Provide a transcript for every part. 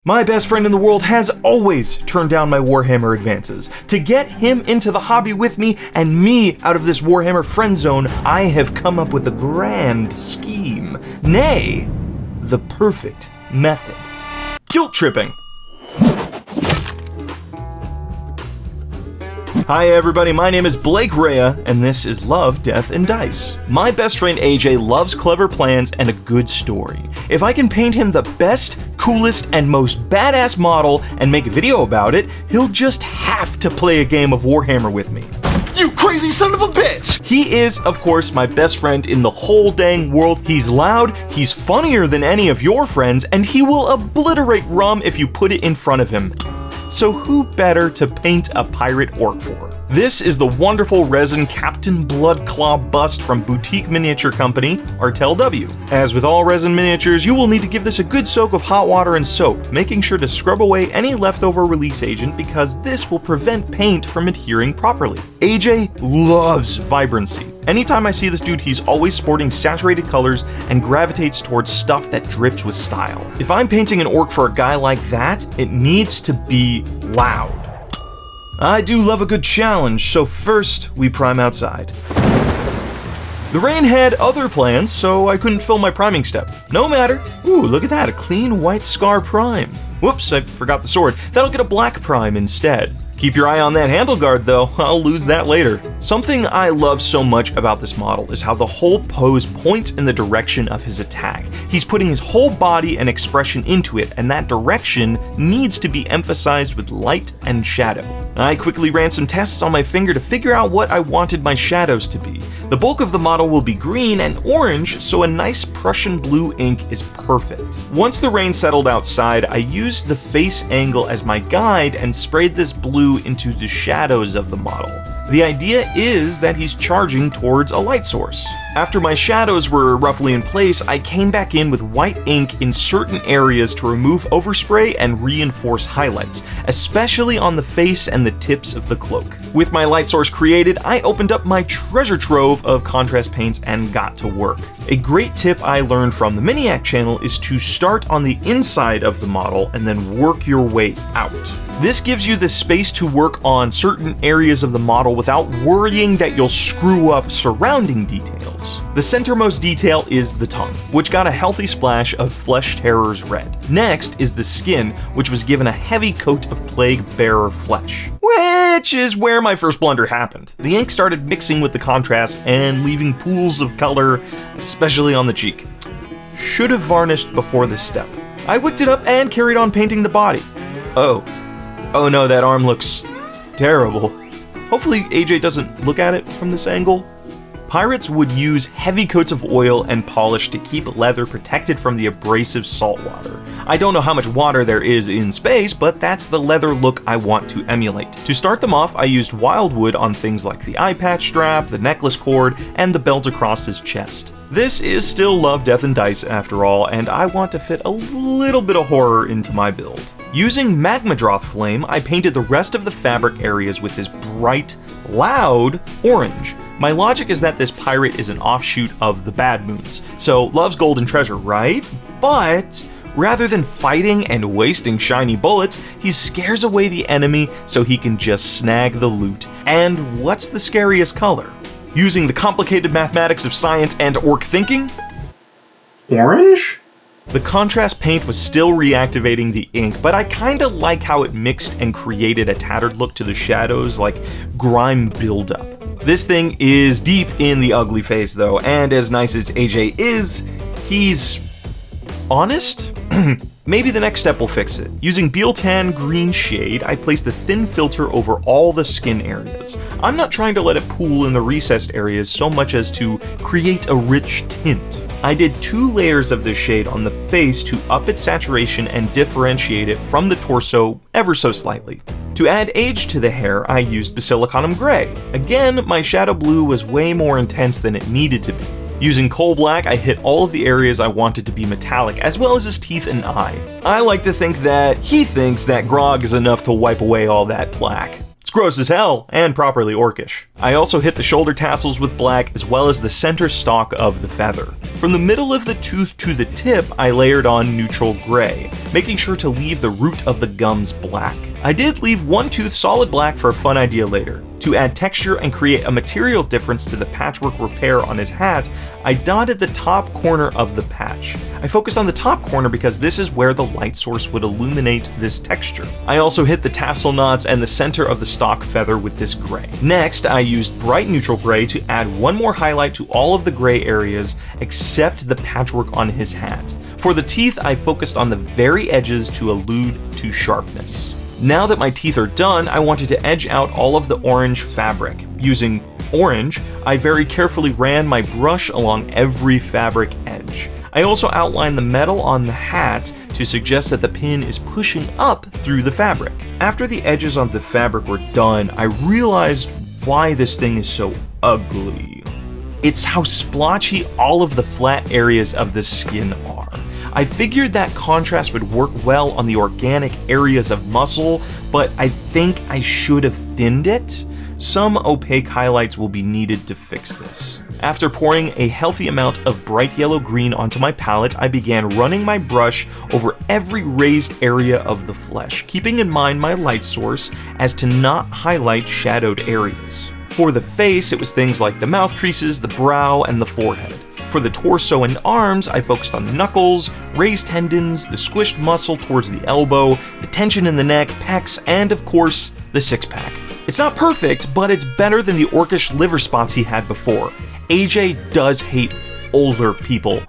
My best friend in the world has always turned down my Warhammer advances. To get him into the hobby with me and me out of this Warhammer friend zone, I have come up with a grand scheme. Nay, the perfect method. Guilt tripping. Hi everybody, my name is Blake Rhea, and this is Love, Death, and Dice. My best friend AJ loves clever plans and a good story. If I can paint him the best, coolest, and most badass model and make a video about it, he'll just have to play a game of Warhammer with me. You crazy son of a bitch! He is, of course, my best friend in the whole dang world. He's loud, he's funnier than any of your friends, and he will obliterate rum if you put it in front of him. So who better to paint a pirate orc for? This is the wonderful resin Captain Bloodclaw bust from boutique miniature company Artel W. As with all resin miniatures, you will need to give this a good soak of hot water and soap, making sure to scrub away any leftover release agent because this will prevent paint from adhering properly. AJ loves vibrancy. Anytime I see this dude, he's always sporting saturated colors and gravitates towards stuff that drips with style. If I'm painting an orc for a guy like that, it needs to be loud. I do love a good challenge, so first we prime outside. The rain had other plans, so I couldn't fill my priming step. No matter. Ooh, look at that, a clean white scar prime. Whoops, I forgot the sword. That'll get a black prime instead. Keep your eye on that handle guard though, I'll lose that later. Something I love so much about this model is how the whole pose points in the direction of his attack. He's putting his whole body and expression into it, and that direction needs to be emphasized with light and shadow. I quickly ran some tests on my finger to figure out what I wanted my shadows to be. The bulk of the model will be green and orange, so a nice Prussian Blue Ink is perfect. Once the rain settled outside, I used the face angle as my guide and sprayed this blue into the shadows of the model. The idea is that he's charging towards a light source. After my shadows were roughly in place, I came back in with white ink in certain areas to remove overspray and reinforce highlights, especially on the face and the tips of the cloak. With my light source created, I opened up my treasure trove of contrast paints and got to work. A great tip I learned from the Miniac channel is to start on the inside of the model and then work your way out. This gives you the space to work on certain areas of the model without worrying that you'll screw up surrounding details. The centermost detail is the tongue, which got a healthy splash of Flesh Terror's red. Next is the skin, which was given a heavy coat of Plaguebearer flesh, which is where my first blunder happened. The ink started mixing with the contrast and leaving pools of color, especially on the cheek. Should have varnished before this step. I wicked it up and carried on painting the body. Oh no, that arm looks terrible. Hopefully AJ doesn't look at it from this angle. Pirates would use heavy coats of oil and polish to keep leather protected from the abrasive salt water. I don't know how much water there is in space, but that's the leather look I want to emulate. To start them off, I used Wyldwood on things like the eye patch strap, the necklace cord, and the belt across his chest. This is still Love, Death, and Dice after all, and I want to fit a little bit of horror into my build. Using Magmadroth Flame, I painted the rest of the fabric areas with this bright, loud orange. My logic is that this pirate is an offshoot of the Bad Moons, so loves golden treasure, right? But rather than fighting and wasting shiny bullets, he scares away the enemy so he can just snag the loot. And what's the scariest color? Using the complicated mathematics of science and orc thinking? Orange? The contrast paint was still reactivating the ink, but I kinda like how it mixed and created a tattered look to the shadows, like grime buildup. This thing is deep in the ugly face though, and as nice as AJ is, he's honest? Maybe the next step will fix it. Using Biel-Tan green shade, I placed a thin filter over all the skin areas. I'm not trying to let it pool in the recessed areas so much as to create a rich tint. I did 2 layers of this shade on the face to up its saturation and differentiate it from the torso ever so slightly. To add age to the hair, I used Basilicanum Grey. Again, my shadow blue was way more intense than it needed to be. Using coal black, I hit all of the areas I wanted to be metallic, as well as his teeth and eye. I like to think that he thinks that grog is enough to wipe away all that black. It's gross as hell, and properly orcish. I also hit the shoulder tassels with black, as well as the center stalk of the feather. From the middle of the tooth to the tip, I layered on neutral gray, making sure to leave the root of the gums black. I did leave one tooth solid black for a fun idea later. To add texture and create a material difference to the patchwork repair on his hat, I dotted the top corner of the patch. I focused on the top corner because this is where the light source would illuminate this texture. I also hit the tassel knots and the center of the stock feather with this gray. Next, I used bright neutral gray to add one more highlight to all of the gray areas except the patchwork on his hat. For the teeth, I focused on the very edges to allude to sharpness. Now that my teeth are done, I wanted to edge out all of the orange fabric. Using orange, I very carefully ran my brush along every fabric edge. I also outlined the metal on the hat to suggest that the pin is pushing up through the fabric. After the edges on the fabric were done, I realized why this thing is so ugly. It's how splotchy all of the flat areas of the skin are. I figured that contrast would work well on the organic areas of muscle, but I think I should have thinned it. Some opaque highlights will be needed to fix this. After pouring a healthy amount of bright yellow green onto my palette, I began running my brush over every raised area of the flesh, keeping in mind my light source as to not highlight shadowed areas. For the face, it was things like the mouth creases, the brow, and the forehead. For the torso and arms, I focused on the knuckles, raised tendons, the squished muscle towards the elbow, the tension in the neck, pecs, and of course, the six-pack. It's not perfect, but it's better than the orcish liver spots he had before. AJ does hate older people,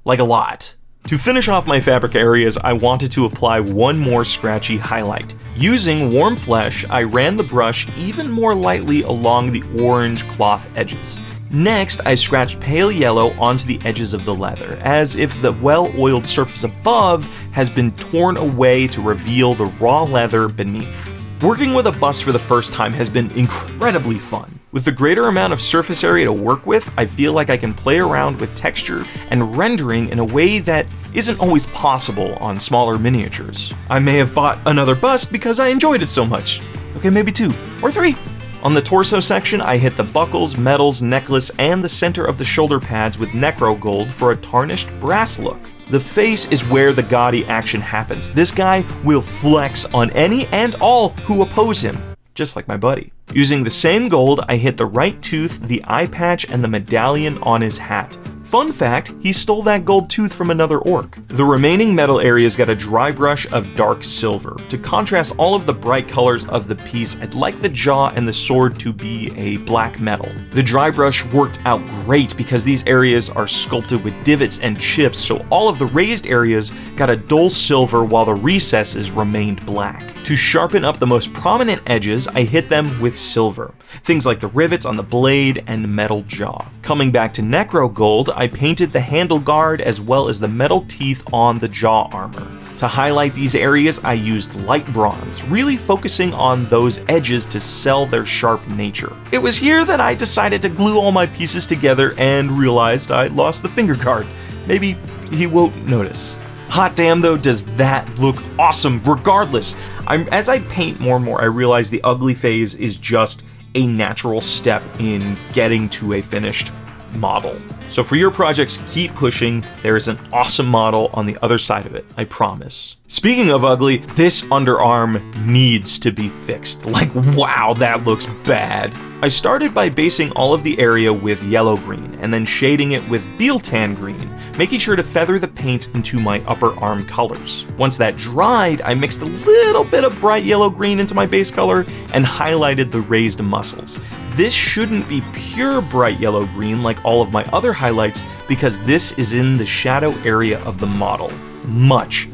like a lot. To finish off my fabric areas, I wanted to apply one more scratchy highlight. Using warm flesh, I ran the brush even more lightly along the orange cloth edges. Next, I scratched pale yellow onto the edges of the leather, as if the well-oiled surface above has been torn away to reveal the raw leather beneath. Working with a bust for the first time has been incredibly fun. With the greater amount of surface area to work with, I feel like I can play around with texture and rendering in a way that isn't always possible on smaller miniatures. I may have bought another bust because I enjoyed it so much. Okay, maybe 2 or 3. On the torso section, I hit the buckles, medals, necklace, and the center of the shoulder pads with necro gold for a tarnished brass look. The face is where the gaudy action happens. This guy will flex on any and all who oppose him, just like my buddy. Using the same gold, I hit the right tooth, the eye patch, and the medallion on his hat. Fun fact, he stole that gold tooth from another orc. The remaining metal areas got a dry brush of dark silver. To contrast all of the bright colors of the piece, I'd like the jaw and the sword to be a black metal. The dry brush worked out great because these areas are sculpted with divots and chips, so all of the raised areas got a dull silver while the recesses remained black. To sharpen up the most prominent edges, I hit them with silver. Things like the rivets on the blade and metal jaw. Coming back to necro gold, I painted the handle guard as well as the metal teeth on the jaw armor. To highlight these areas, I used light bronze, really focusing on those edges to sell their sharp nature. It was here that I decided to glue all my pieces together and realized I lost the finger guard. Maybe he won't notice. Hot damn though, does that look awesome regardless. As I paint more and more, I realize the ugly phase is just a natural step in getting to a finished model. So for your projects, keep pushing. There is an awesome model on the other side of it, I promise. Speaking of ugly, this underarm needs to be fixed. Like, wow, that looks bad. I started by basing all of the area with yellow green and then shading it with Biel-Tan green, making sure to feather the paint into my upper arm colors. Once that dried, I mixed a little bit of bright yellow green into my base color and highlighted the raised muscles. This shouldn't be pure bright yellow green like all of my other highlights because this is in the shadow area of the model. Much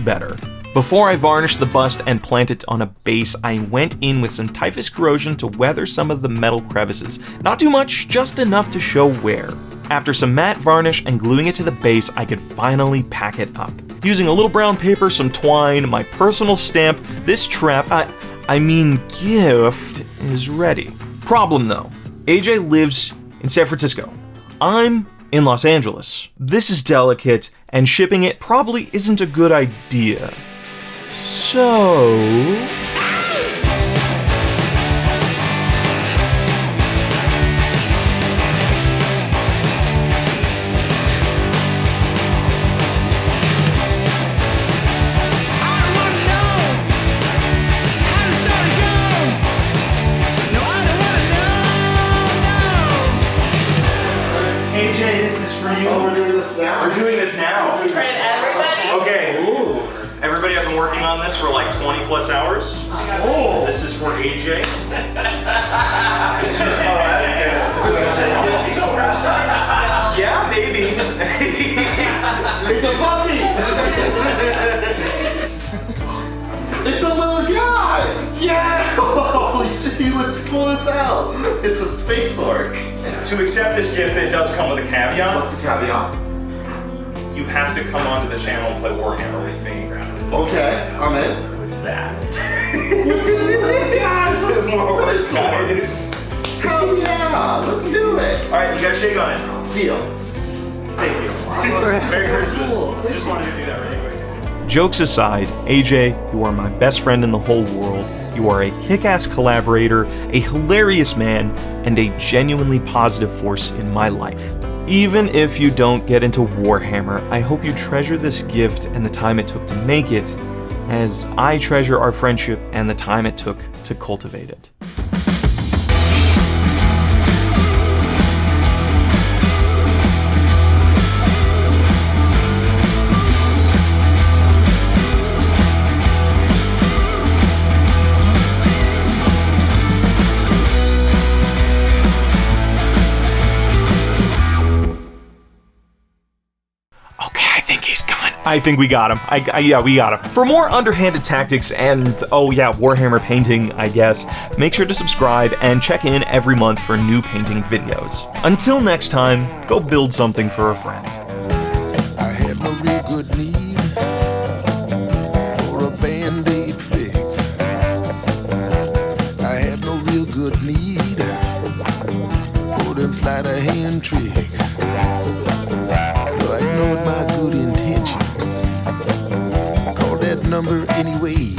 better. Before I varnished the bust and planted it on a base, I went in with some typhus corrosion to weather some of the metal crevices. Not too much, just enough to show wear. After some matte varnish and gluing it to the base, I could finally pack it up. Using a little brown paper, some twine, my personal stamp, this trap, gift is ready. Problem though, AJ lives in San Francisco. I'm in Los Angeles. This is delicate, and shipping it probably isn't a good idea. So... this for like 20 plus hours. Oh. This is for AJ. Yeah, maybe. It's a puppy! It's a little guy! Yeah! Holy shit, he looks cool as hell! It's a space orc. To accept this gift, it does come with a caveat. What's the caveat? You have to come onto the channel and play Warhammer with me. Okay, I'm in. With that. Guys, let's space orcs! Hell yeah! Let's do it! Alright, you gotta shake on it. Deal. Thank you. Merry Christmas. Just wanted to do that really quick. Jokes aside, AJ, you are my best friend in the whole world. You are a kick-ass collaborator, a hilarious man, and a genuinely positive force in my life. Even if you don't get into Warhammer, I hope you treasure this gift and the time it took to make it, as I treasure our friendship and the time it took to cultivate it. I think we got him. Yeah, we got him. For more underhanded tactics and, oh yeah, Warhammer painting, I guess, make sure to subscribe and check in every month for new painting videos. Until next time, go build something for a friend. I had no real good need for a Band-Aid fix. I had no real good need for them sleight of hand tricks. So I ignored my good intention. Call that number anyway.